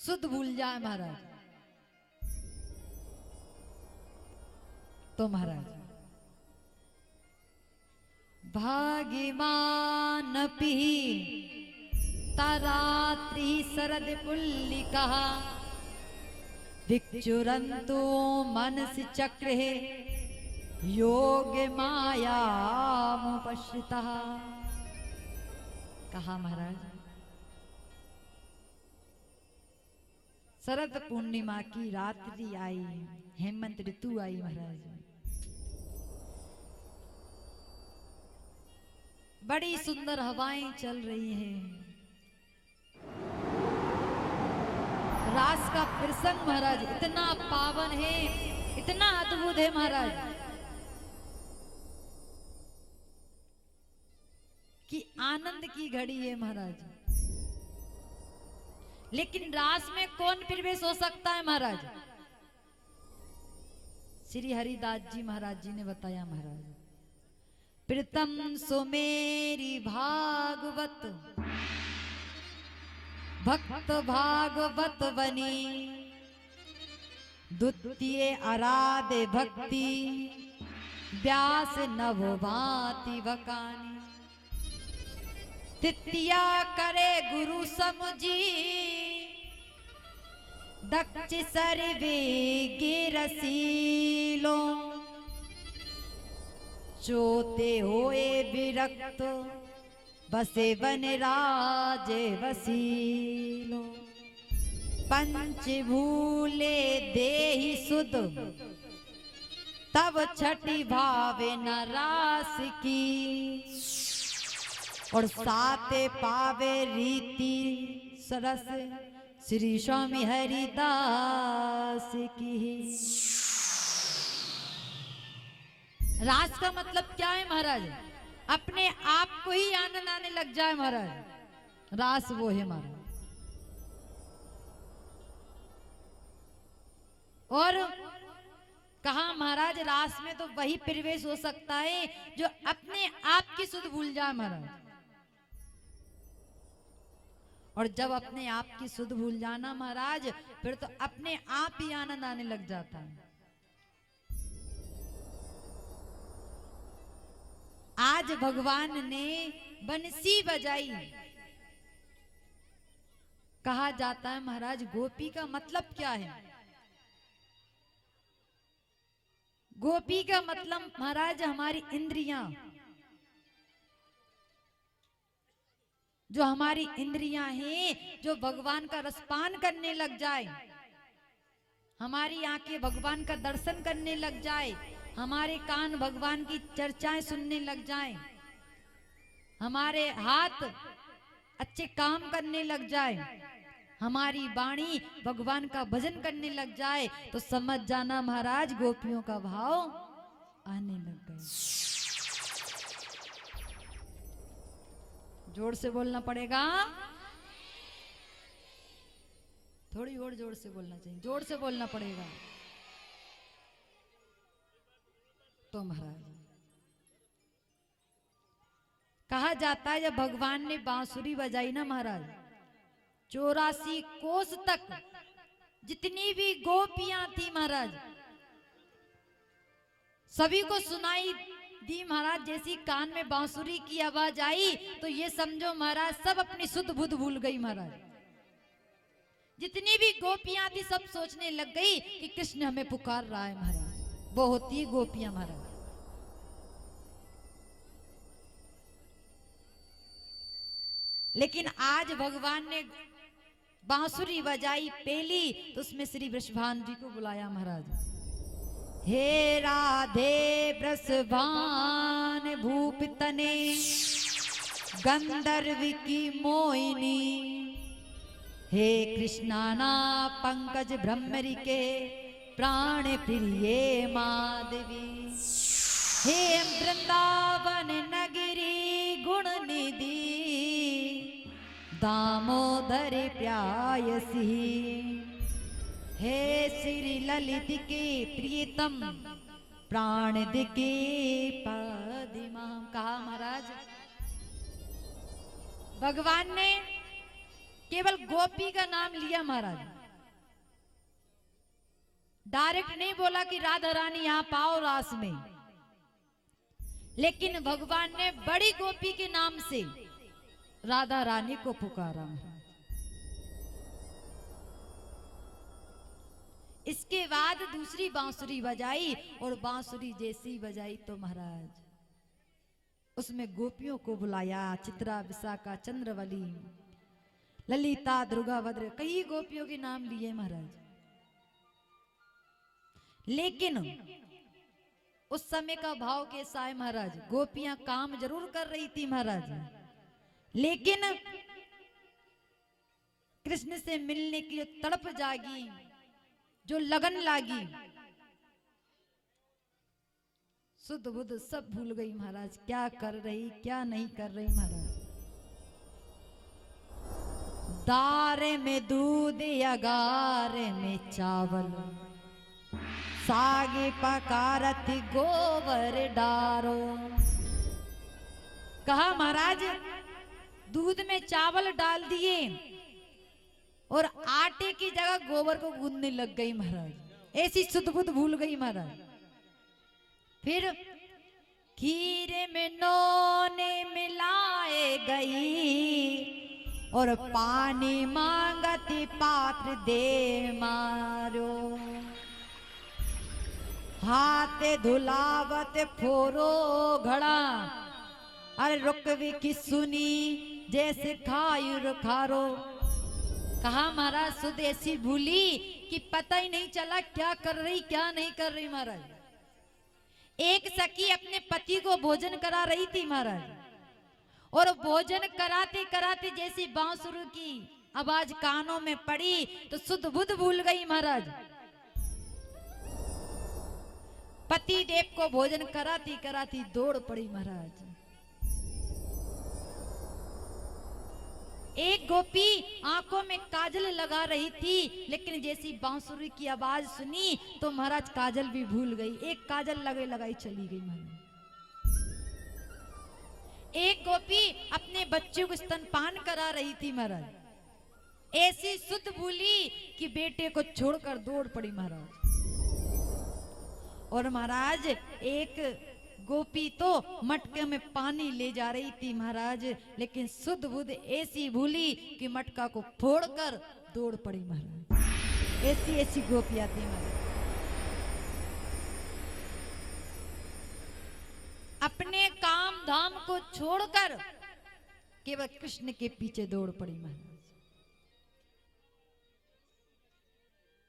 शुद्ध भूल जाए महाराज, तो महाराज भाग्यवान पी तारात्रि शरद पुल्लिका विचुरंतो मनसि चक्रे योग माया मुपश्रिता। कहा महाराज शरद पूर्णिमा की रात्रि आई, हेमंत ऋतु आई महाराज, बड़ी सुंदर हवाएं चल रही हैं, रास का प्रसंग महाराज इतना पावन है, इतना अद्भुत है महाराज कि आनंद की घड़ी है महाराज। लेकिन रास में कौन प्रवेश हो सकता है महाराज? श्री हरिदास जी महाराज जी ने बताया महाराज, प्रीतम सुमेरी भागवत भक्त भागवत बनी, द्वितीय आराध्य भक्ति व्यास नवभाति बकानी, तृतीया करे गुरु समुझी, दक्ष सर्वे गिरसीलो, चौथे होए विरक्त बसे बन राजे वसीलो, पंच भूले देहि सुध तब छठी भावे न रास की, और साते पावे रीति सरस श्री स्वामी हरिदास की। रास का मतलब क्या है महाराज? अपने आप को ही आनंद आने लग जाए महाराज, रास वो है महाराज। और कहा महाराज रास में तो वही प्रवेश हो सकता है जो अपने आप की सुध भूल जाए महाराज। और जब अपने आप की सुध भूल जाना महाराज, फिर तो अपने आप ही आनंद आने लग जाता है। आज भगवान ने बंसी बजाई। कहा जाता है महाराज गोपी का मतलब क्या है? गोपी का मतलब महाराज हमारी इंद्रियां, जो हमारी इंद्रियां हैं जो भगवान का रसपान करने लग जाए, हमारी आंखें भगवान का दर्शन करने लग जाए, हमारे कान भगवान की चर्चाएं सुनने लग जाएं, हमारे हाथ अच्छे काम करने लग जाए, हमारी वाणी भगवान का भजन करने लग जाए, तो समझ जाना महाराज गोपियों का भाव आने लग गया। जोर से बोलना पड़ेगा, थोड़ी और जोर से बोलना चाहिए, जोर से बोलना पड़ेगा। तो महाराज कहा जाता है जब भगवान ने बांसुरी बजाई ना महाराज, 84 कोस तक जितनी भी गोपियां थी महाराज सभी को सुनाई दी महाराज। जैसी कान में बांसुरी की आवाज आई तो ये समझो महाराज सब अपनी सुध बुध भूल गई महाराज। जितनी भी गोपियां थी सब सोचने लग गई कि कृष्ण हमें पुकार रहा है महाराज। वो होती है गोपियां महाराज। लेकिन आज भगवान ने बांसुरी बजाई पेली तो उसमें श्री वृषभान जी को बुलाया महाराज। हे राधे वृषभान भूपतने गंधर्व की मोहिनी, हे कृष्णाना पंकज भ्रमरी के प्राण प्रिय माधवी, हे वृंदावन नगरी गुण निधि दामोदर प्यायसी, हे श्री ललित के प्रियतम प्राण दिके पदिमा। कहा महाराज भगवान ने केवल गोपी का नाम लिया महाराज, डायरेक्ट नहीं बोला कि राधा रानी यहां पाओ रास में, लेकिन भगवान ने बड़ी गोपी के नाम से राधा रानी को पुकारा। इसके बाद दूसरी बांसुरी बजाई, और बांसुरी जैसी बजाई तो महाराज उसमें गोपियों को बुलाया, चित्रा, विशाखा, चंद्रवली, ललिता, दुर्गा, भद्र, कई गोपियों के नाम लिए महाराज। लेकिन उस समय का भाव कैसा है महाराज, गोपियां काम जरूर कर रही थी महाराज, लेकिन कृष्ण से मिलने की जो तड़प जागी, जो लगन लागी, शुद्ध बुद्ध सब भूल गई महाराज, क्या कर रही क्या नहीं कर रही महाराज। दारे में दूध अगारे में चावल, सागे पकारत गोबर डारो। कहा महाराज दूध में चावल डाल दिए और आटे की जगह गोबर को गूंदने लग गई महाराज, ऐसी शुद्ध बुद्ध भूल गई महाराज। फिर खीरे में नोने मिलाए गई और पानी मांगती पात्र दे मारो, हाथ धुलावत फोरो घड़ा, अरे रुकवी की सुनी जैसे खायु खारो। कहा महाराज सुध ऐसी भूली कि पता ही नहीं चला क्या कर रही क्या नहीं कर रही महाराज। एक सखी अपने पति को भोजन करा रही थी महाराज, और भोजन कराते कराते जैसी बांसुरी की आवाज कानों में पड़ी तो शुद्ध बुद्ध भूल गई महाराज। पति देव को भोजन कराती कराती दौड़ पड़ी महाराज। एक गोपी आंखों में काजल लगा रही थी, लेकिन जैसी बांसुरी की आवाज सुनी तो महाराज काजल भी भूल गई, एक काजल लगे लगाई चली गई महाराज। एक गोपी अपने बच्चे को स्तनपान करा रही थी महाराज, ऐसी शुद्ध भूली कि बेटे को छोड़कर दौड़ पड़ी महाराज। और महाराज एक गोपी तो मटके में पानी ले जा रही थी महाराज, लेकिन शुद्ध बुद्ध ऐसी भूली कि मटका को फोड़कर दौड़ पड़ी महाराज। ऐसी ऐसी गोपियां थी महाराज, अपने काम धाम को छोड़कर केवल कृष्ण के पीछे दौड़ पड़ी महाराज।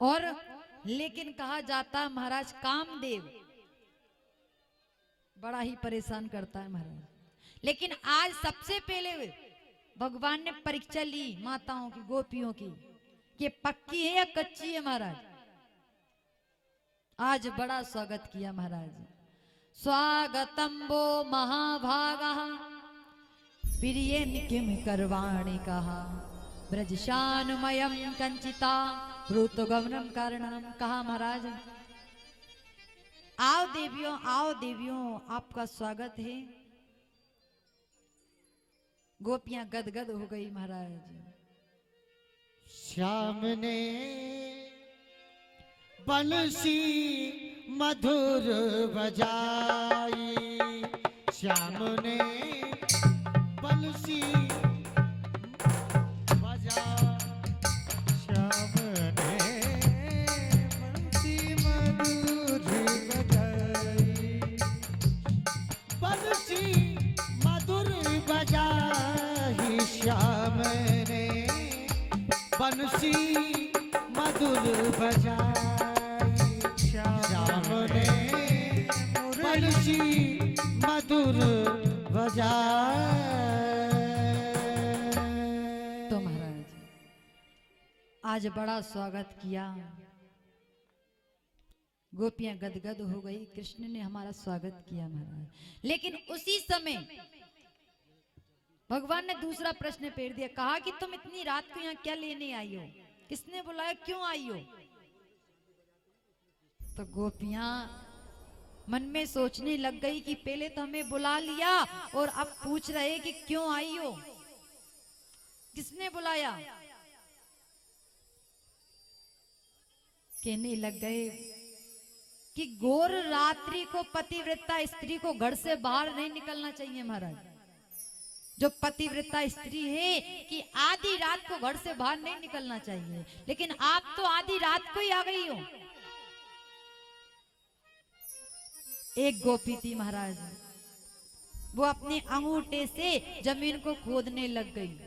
और लेकिन कहा जाता महाराज कामदेव बड़ा ही परेशान करता है महाराज। लेकिन आज सबसे पहले भगवान ने परीक्षा ली माताओं की, गोपियों की, कि पक्की है या कच्ची है महाराज। आज बड़ा स्वागत किया महाराज। स्वागतम वो महाभागा प्रिय किम करवाणी कहा, ब्रजशानुमयम कंचिता ऋतुगमनम कारणम। कहा महाराज आओ देवियों आपका स्वागत है। गोपियां गदगद हो गई महाराज। श्याम ने बंसी मधुर बजाई, श्याम ने बंसी बजाई, श्याम श्याम ने बंसी मधुर बजाई, श्याम ने बंसी मधुर बजाई। तो महाराज आज बड़ा स्वागत किया, गोपियां गदगद हो गई, कृष्ण ने हमारा स्वागत किया महाराज। लेकिन उसी समय भगवान ने दूसरा प्रश्न फेर दिया, कहा कि तुम इतनी रात को यहाँ क्या लेने आई हो, किसने बुलाया, क्यों आई हो। तो गोपियां मन में सोचने लग गई कि पहले तो हमें बुला लिया और अब पूछ रहे कि क्यों आई हो, किसने बुलाया। कहने लग गए कि घोर रात्रि को पतिव्रता स्त्री को घर से बाहर नहीं निकलना चाहिए महाराज। जो पतिव्रता स्त्री है कि आधी रात को घर से बाहर नहीं निकलना चाहिए, लेकिन आप तो आधी रात को ही आ गई हो। एक गोपी थी महाराज, वो अपने अंगूठे से जमीन को खोदने लग गई।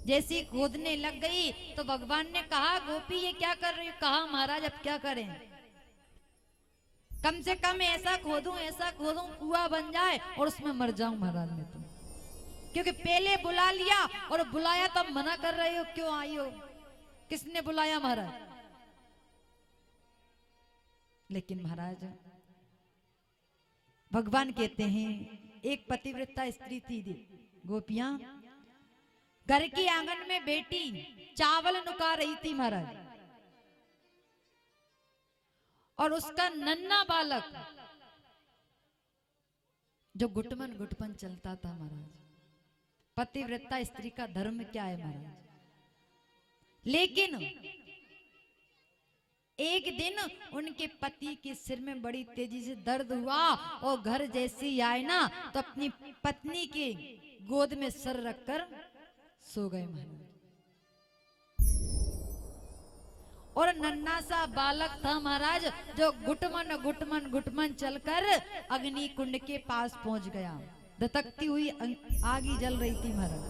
जैसी खोदने लग गई तो भगवान ने कहा, गोपी ये क्या कर रही हो? कहा महाराज अब क्या करें, कम से कम ऐसा खोदूं कुआं बन जाए और उसमें मर जाऊं महाराज मैं तो, क्योंकि पहले बुला लिया और बुलाया तब मना कर रहे हो, क्यों आई हो? किसने बुलाया महाराज? लेकिन महाराज भगवान कहते हैं एक पतिव्रता स्त्री थी, गोपियां घर के आंगन में बैठी चावल नुका रही थी महाराज, और उसका नन्हा बालक जो घुटमन घुटमन चलता था महाराज। पतिव्रता स्त्री का धर्म क्या है महाराज? लेकिन एक दिन उनके पति के सिर में बड़ी तेजी से दर्द हुआ और घर जैसे ही आए ना तो अपनी पत्नी के गोद में सर रखकर सो गए महाराज। और नन्हा सा बालक था महाराज जो घुटमन घुटमन घुटमन चलकर अग्नि कुंड के पास पहुंच गया। धधकती हुई आग जल रही थी महाराज।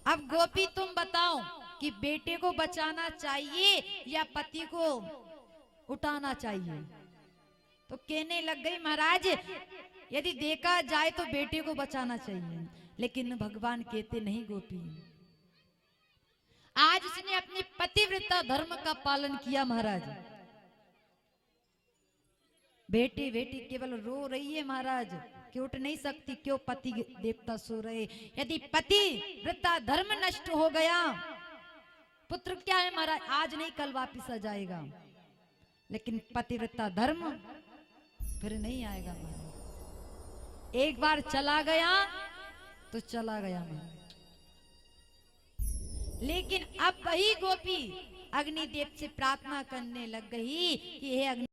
अब गोपी तुम बताओ कि बेटे को बचाना चाहिए या पति को उठाना चाहिए? तो कहने लग गई महाराज यदि देखा जाए तो बेटे को बचाना चाहिए, लेकिन भगवान कहते नहीं गोपी, आज उसने अपने पतिव्रता धर्म का पालन किया महाराज। बेटी बेटी केवल रो रही है महाराज कि उठ नहीं सकती, क्यों? पति देवता सो रहे। यदि पतिव्रता धर्म नष्ट हो गया, पुत्र क्या है महाराज, आज नहीं कल वापिस आ जाएगा, लेकिन पतिव्रता धर्म फिर नहीं आएगा महाराज। एक बार चला गया तो चला गया महाराज। लेकिन अब वही गोपी अग्निदेव से प्रार्थना करने लग गई कि हे अग्नि